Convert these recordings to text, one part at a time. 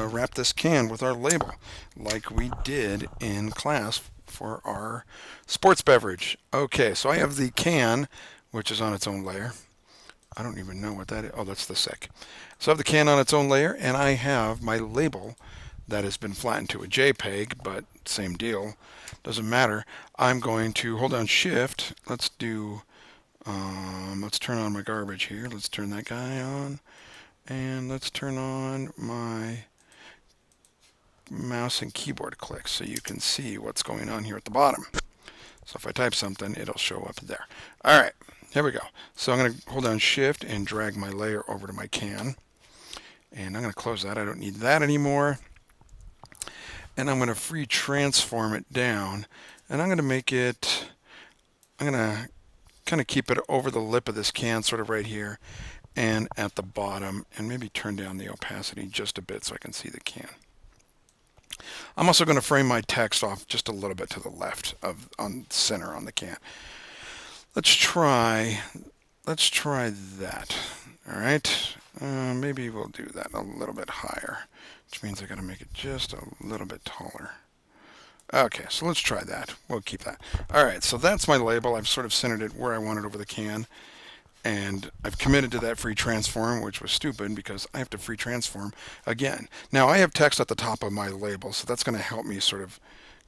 wrap this can with our label like we did in class for our sports beverage. Okay, so I have the can, which is on its own layer. I don't even know what that is. Oh, that's the sec. So I have the can on its own layer, and I have my label that has been flattened to a JPEG, but same deal. Doesn't matter. I'm going to hold down Shift. Let's turn on my garbage here. Let's turn that guy on. And let's turn on my mouse and keyboard clicks so you can see what's going on here at the bottom. So if I type something, it'll show up there. All right, here we go. So I'm going to hold down Shift and drag my layer over to my can. And I'm going to close that. I don't need that anymore. And I'm going to free transform it down. And I'm going to I'm going to kind of keep it over the lip of this can, sort of right here, and at the bottom, and maybe turn down the opacity just a bit so I can see the can. I'm also going to frame my text off just a little bit to the left on center on the can. Let's try that. All right, maybe we'll do that a little bit higher, which means I got to make it just a little bit taller. Okay, so let's try that. We'll keep that. All right, so that's my label. I've sort of centered it where I want it over the can. And I've committed to that free transform, which was stupid because I have to free transform again. Now, I have text at the top of my label, so that's going to help me sort of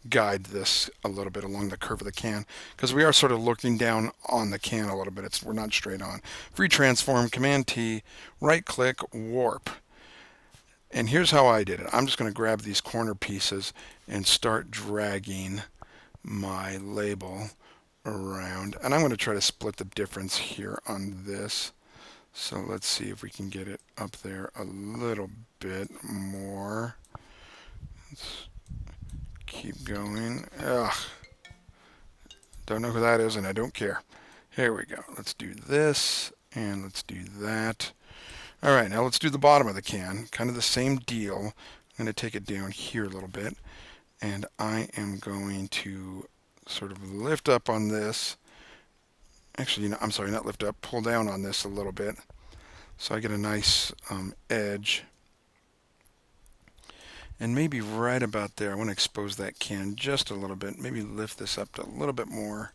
guide this a little bit along the curve of the can because we are sort of looking down on the can a little bit. We're not straight on. Free transform, Command-T, right-click, warp. And here's how I did it. I'm just going to grab these corner pieces and start dragging my label around. And I'm going to try to split the difference here on this. So let's see if we can get it up there a little bit more. Let's keep going. Ugh. Don't know who that is and I don't care. Here we go. Let's do this and let's do that. All right, now let's do the bottom of the can. Kind of the same deal. I'm going to take it down here a little bit. And I am going to sort of lift up on this. Actually, I'm sorry, not lift up. Pull down on this a little bit. So I get a nice edge. And maybe right about there, I want to expose that can just a little bit. Maybe lift this up a little bit more.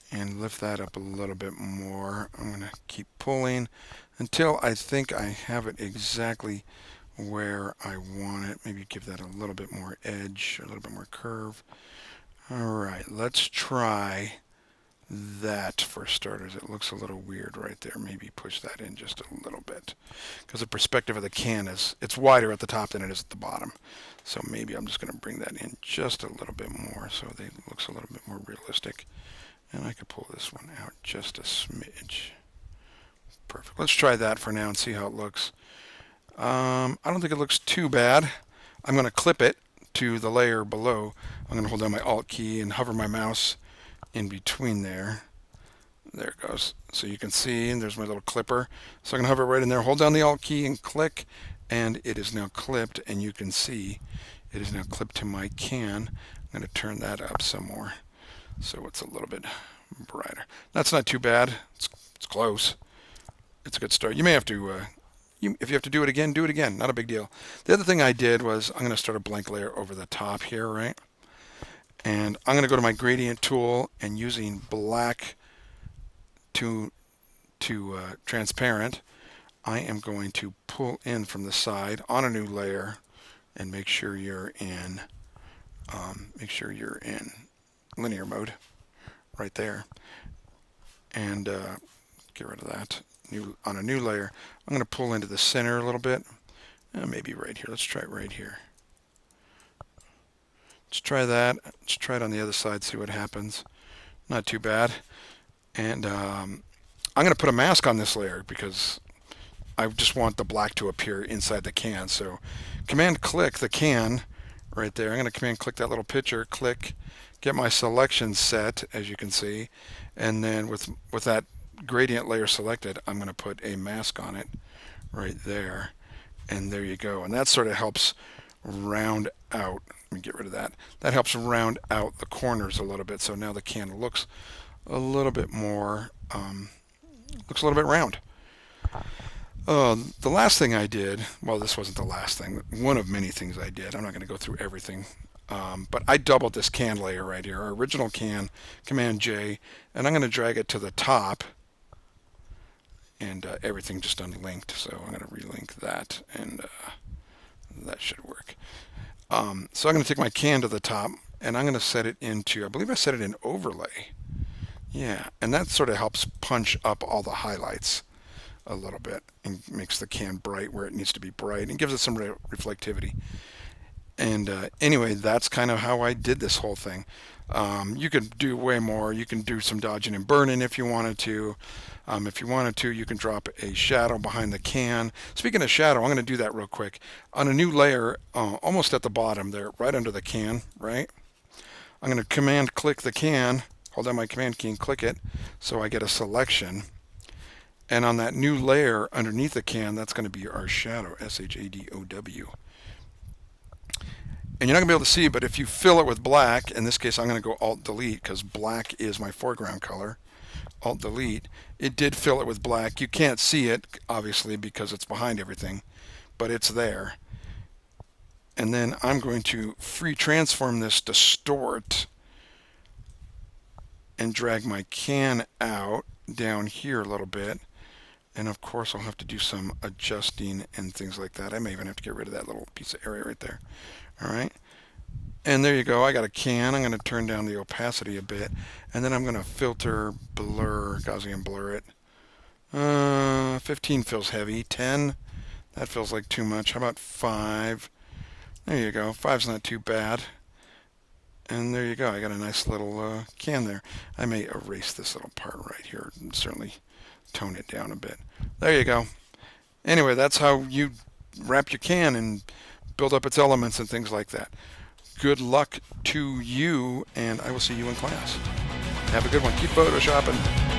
And lift that up a little bit more. I'm going to keep pulling until I think I have it exactly where I want it. Maybe give that a little bit more edge, a little bit more curve. All right, let's try that for starters. It looks a little weird right there. Maybe push that in just a little bit because the perspective of the can it's wider at the top than it is at the bottom. So maybe I'm just going to bring that in just a little bit more so it looks a little bit more realistic. And I could pull this one out just a smidge. Perfect. Let's try that for now and see how it looks. I don't think it looks too bad. I'm going to clip it to the layer below. I'm going to hold down my Alt key and hover my mouse in between there. There it goes. So you can see, and there's my little clipper. So I'm going to hover right in there, hold down the Alt key and click, and it is now clipped, and you can see it is now clipped to my can. I'm going to turn that up some more so it's a little bit brighter. That's not too bad. It's close. It's a good start. You may have to, if you have to do it again, do it again. Not a big deal. The other thing I did was I'm going to start a blank layer over the top here, right? And I'm going to go to my gradient tool and using black to transparent, I am going to pull in from the side on a new layer and make sure you're in linear mode right there. And get rid of that. On a new layer, I'm going to pull into the center a little bit. Maybe right here. Let's try it right here. Let's try that. Let's try it on the other side, see what happens. Not too bad. And I'm going to put a mask on this layer because I just want the black to appear inside the can. So Command click the can right there. I'm going to Command click that little picture, click, get my selection set, as you can see. And then with that gradient layer selected, I'm going to put a mask on it right there. And there you go. And that sort of helps round out. Let me get rid of that. That helps round out the corners a little bit. So now the can looks a little bit more, looks a little bit round. The last thing I did, well, this wasn't the last thing, one of many things I did. I'm not going to go through everything. But I doubled this can layer right here. Our original can, Command J, and I'm going to drag it to the top, and everything just unlinked. So I'm going to relink that, and that should work. So I'm going to take my can to the top, and I'm going to set it into, I believe I set it in overlay. Yeah, and that sort of helps punch up all the highlights a little bit and makes the can bright where it needs to be bright and gives it some reflectivity. And anyway, that's kind of how I did this whole thing. You could do way more. You can do some dodging and burning if you wanted to. If you wanted to, you can drop a shadow behind the can. Speaking of shadow, I'm going to do that real quick. On a new layer, almost at the bottom there, right under the can, right? I'm going to command click the can, hold down my command key and click it so I get a selection. And on that new layer underneath the can, that's going to be our shadow, S-H-A-D-O-W. And you're not going to be able to see, but if you fill it with black, in this case I'm going to go Alt-Delete because black is my foreground color. Alt-Delete. It did fill it with black. You can't see it, obviously, because it's behind everything, but it's there. And then I'm going to free transform this distort and drag my can out down here a little bit. And of course I'll have to do some adjusting and things like that. I may even have to get rid of that little piece of area right there. All right. And there you go. I got a can. I'm going to turn down the opacity a bit. And then I'm going to filter, blur, Gaussian blur it. 15 feels heavy. 10, that feels like too much. How about 5? There you go. 5's not too bad. And there you go. I got a nice little can there. I may erase this little part right here and certainly tone it down a bit. There you go. Anyway, that's how you wrap your can and build up its elements and things like that. Good luck to you, and I will see you in class. Have a good one. Keep photoshopping.